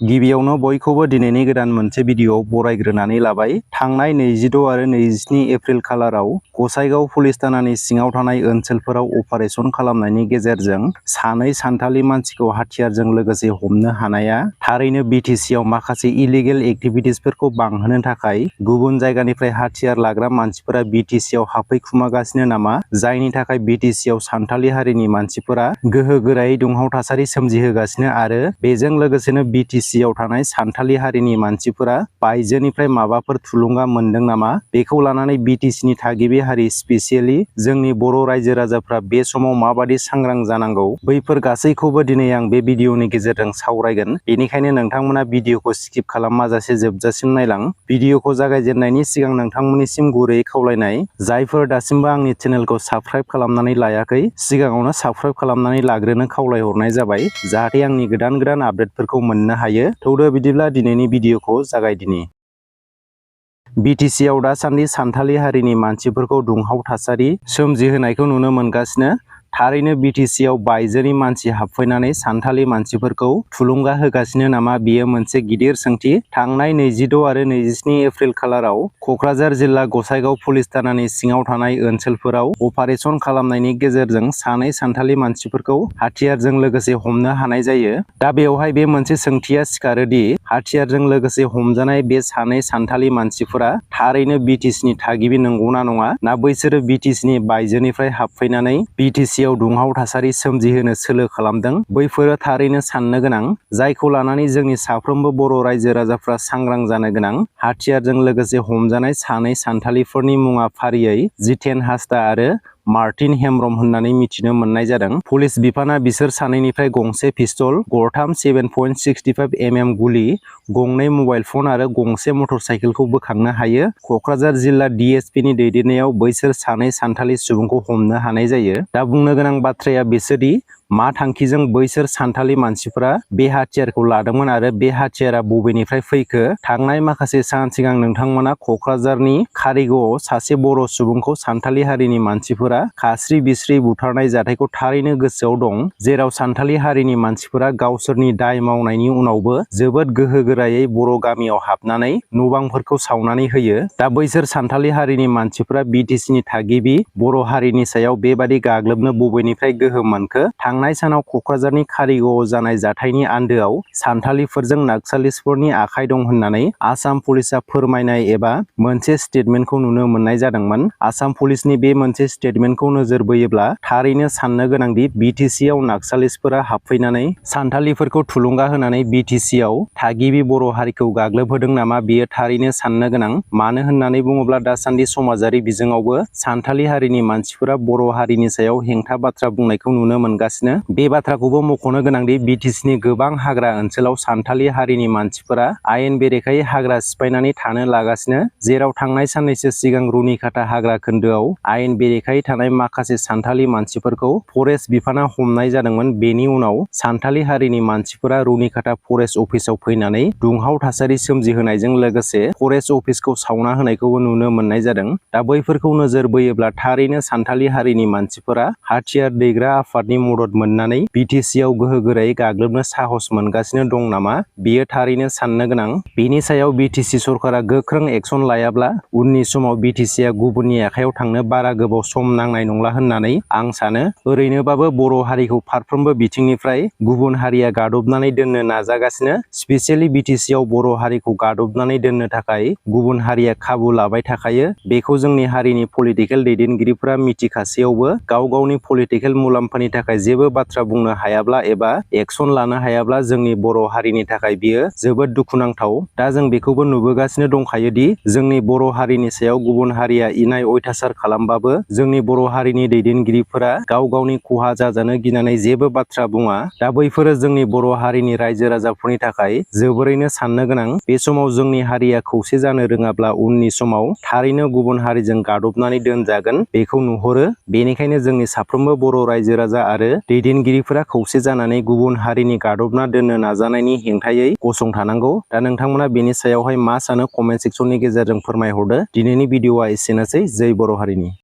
गिबियावनो बयखौबो दिनैनि गोदान मोनसे भिडिअ बरायग्रोनानै लाबाय। थांनाय 26 आरो 27 एप्रिल खालाराव गसाइगाव पुलिस थानानि सिङाव थानाय ओनसोलफोराव अपारेशन खालामनायनि गेजेरजों सानै सानथालि मानसिखौ हाथियारजों लोगोसे हमनो हानाया थारैनो बिटिसिआव माखासे इलिगेल एक्टिभिटिसफोरखौ बांहोनो थाखाय गुबुन जायगानिफ्राय हाथियार लाग्रा मानसिफोरा बिटिसिआव हाबफैखुमागासिनो नामा, जायनि थाखाय बिटिसिआव सानथालि हारिनि मानसिफोरा गोहो गोरायै दुंहाव थासारि सोमजिहोगासिनो आरो बेजों लोगोसेनो बिटिसिआव थानाय सानथालि हारिनि मानसिफोरा बायजोनिफ्राय माबाफोर थुलुंगा मोनदों नामा, बेखौ लानानै बिटिसिनि थागिबि हारि स्पेसियेलि जोंनि बर' रायजो राजाफ्रा बे समाव माबादि सांग्रां जानांगौ, बैफोर गासैखौबो दिनै आं बे भिडिअनि गेजेरजों सावरायगोन। बेनिखायनो नोंथांमोना भिडिअखौ स्किप खालामाजासे जोबजासिम नायलां। भिडिअखौ जागायजेननायनि सिगां नोंथांमोननिसिम गुरैयै खावलायनाय, जायफोर दासिमबो आंनि चेनेलखौ साबस्क्राइब खालामनानै लायाखै, सिगाङावनो साबस्क्राइब खालामनानै लाग्रोनो खावलायहरनाय जाबाय, जाहाथे आंनि गोदान आपडेटफोरखौ मोननो हायो। थौदो बिदिब्ला दिनैनि भिडिअखौ जागायदिनि। बिटिसिआव दासान्दि सानथालि हारिनि मानसिफोरखौ दुंहाव थासारि सोमजिहोनायखौ नुनो मोनगासिनो। थारैनो बिटिसिआव बायजोनि मानसि हाबफैनानै सानथालि मानसिफोरखौ थुलुंगा होगासिनो नामा, बेयो मोनसे गिदिर सोंथि। थांनाय 26 आरो 27 एप्रिल खालाराव क'क्राझार जिल्ला गसाइगाव पुलिस थानानि सिङाव थानाय ओनसोलफोराव अपारेशन खालामनायनि गेजेरजों सानै सानथालि मानसिफोरखौ हाथियारजों लोगोसे हमनो हानाय जायो। दा बेवहाय बे मोनसे सोंथिया सिखारो दि हाथियारजों लोगोसे हमजानाय बे सानै सानथालि मानसिफोरा थारैनो बिटिसिनि थागिबि नंगौना नङा, ना बैसोरो बिटिसिनि बायजोनिफ्राय हाबफैनानै बिटिसिआव दुंहाव थासारि सोमजिहोनो सोलो खालामदों। बैफोरो थारैनो साननो गोनां, जायखौ लानानै जोंनि साफ्रोमबो बर' रायजो राजाफ्रा सांग्रां जानो गोनां। हाथियारजों लोगोसे हमजानाय सानै सानथालिफोरनि मुङा फारियै जितेन हासदा आरो मार्टिन हेम्ब्रम होननानै मिथिनो मोननाय जादों। पुलिस बिफाना बिसोर सानैनिफ्राय गंसे पिस्तल, गरथाम 7.65 mm गुलि, गंनै मबाइल फन आरो गंसे मटर साइकेलखौ बोखांनो हायो। क'क्राझार जिल्ला DSPनि दैदेननायाव बैसोर सानै सानथालि सुबुंखौ हमनो हानाय जायो। दा बुंनो गोनां बाथ्राया बेसोदि मा थांखिजों बैसोर सानथालि मानसिफोरा बे हाथियारखौ लादोंमोन आरो बे हाथियारा बबेनिफ्राय फैखो। थांनाय माखासे सान सिगां नोंथांमोना क'क्राझारनि कारिगावआव सासे बर' सुबुंखौ सानथालि हारिनि मानसिफोरा खास्रि बिस्रि बुथारनाय जाथायखौ थारैनो गोसोआव दं, जेराव सानथालि हारिनि मानसिफोरा गावसोरनि दाय मावनायनि उनावबो जोबोद गोहो गोरायै बर' गामियाव हाबनानै न'-बांफोरखौ सावनानै होयो। दा बैसोर सानथालि हारिनि मानसिफोरा बिटिसिनि थागिबि बर' हारिनि सायाव बेबादि गाग्लोबनो बबेनिफ्राय गोहो मोनखो? थांनाय सानाव क'क्राझारनि कारिगावआव जानाय जाथायनि आन्दोआव सानथालिफोरजों नाक्सालिस्टफोरनि आखाइ दं होननानै आसाम पुलिसआ फोरमायनाय एबा मोनसे स्टेटमेन्टखौ नुनो मोननाय जादोंमोन। आसाम पुलिसनि बे मोनसे स्टेटमेन्टखौ नोजोर बोयोब्ला थारैनो साननो गोनांदि बिटिसिआव नाक्सालिस्टफोरा हाबफैनानै सानथालिफोरखौ थुलुंगा होनानै बिटिसिआव थागिबि बर' हारिखौ गाग्लोबहोदों नामा, बेयो थारैनो साननो गोनां। मानो होननानै बुङोब्ला दासान्दि समाजारि बिजोङावबो सानथालि हारिनि मानसिफोरा बर' हारिनि सायाव हेंथा बाथ्रा बुंनायखौ नुनो मोनगासिनो। बे बाथ्राखौबो मख'नो गोनांदि बिटिसिनि गोबां हाग्रा ओनसोलाव सानथालि हारिनि मानसिफोरा आयेन बेरेखायै हाग्रा सिफायनानै थानो लागासिनो, जेराव थांनाय साननैसो सिगां रुनिखाता हाग्रा खोन्दोआव आयेन बेरेखायै थानाय माखासे सानथालि मानसिफोरखौ फरेस्ट बिफाना हमनाय जादोंमोन। बेनि उनाव सानथालि हारिनि मानसिफोरा रुनिखाता फरेस्ट अफिसाव फैनानै दुंहाव थासारि सोमजिहोनायजों लोगोसे फरेस्ट अफिसखौ सावना होनायखौबो नुनो मोननाय जादों। दा बैफोरखौ नोजोर बोयोब्ला थारैनो सानथालि हारिनि मानसिफोरा हाथियार दैग्रा आफादनि मदद मोननानै बिटिसिआव गोहो गोरायै गाग्लोबनो साहस मोनगासिनो दं नामा, बेयो थारैनो साननो गोनां। बेनि सायाव बिटिसि सरकारा गोख्रों एक्सन लायाब्ला उननि समाव बिटिसिआ गुबुननि आखायाव थांनो बारा गोबाव सम नांनाय नंला होननानै आं सानो। ओरैनोबाबो बर' हारिखौ फारफ्रोमबो बिथिंनिफ्राय गुबुन हारिया गादबनानै दोननो नाजागासिनो। स्पेसियेलि बिटिसिआव बर' हारिखौ गादबनानै दोननो थाखाय गुबुन हारिया खाबु लाबाय थाखायो। बेखौ जोंनि हारिनि पलिटिकेल दैदेनगिरिफोरा मिथिखासेयावबो गाव गावनि पलिटिकेल मुलाम्फानि थाखाय जेबो बाथ्रा बुंनो हायाब्ला एबा एक्सन लानो हायाब्ला जोंनि बर' हारिनि थाखाय बियो जोबोद दुखुनांथाव। दा जों बेखौबो नुबोगासिनो दंखायो दि जोंनि बर' हारिनि सायाव गुबुन हारिया इनाय अयथासार खालामबाबो जोंनि बर' हारिनि दैदेनगिरिफोरा गाव गावनि खहा जाजानो गिनानै जेबो बाथ्रा बुङा। दा बैफोरो जोंनि बर' हारिनि रायजो राजाफोरनि थाखाय जोबोरैनो साननो गोनां। बे समाव जोंनि हारिया खौसे जानो रोङाब्ला उननि समाव थारैनो गुबुन हारिजों गादबनानै दोनजागोन, बेखौ नुहुरो। बेनिखायनो जोंनि साफ्रोमबो बर' रायजो राजा आरो दैदेनगिरिफोरा खौसे जानानै गुबुन हारिनि गादबना दोननो नाजानायनि हेंथायै गसंथानांगौ। दा नोंथांमोना बेनि सायावहाय मा सानो, कमेन्ट सेक्सननि गेजेरजों फोरमायहरदो। दिनैनि भिडिअआ एसेनोसै। जै बर' हारिनि।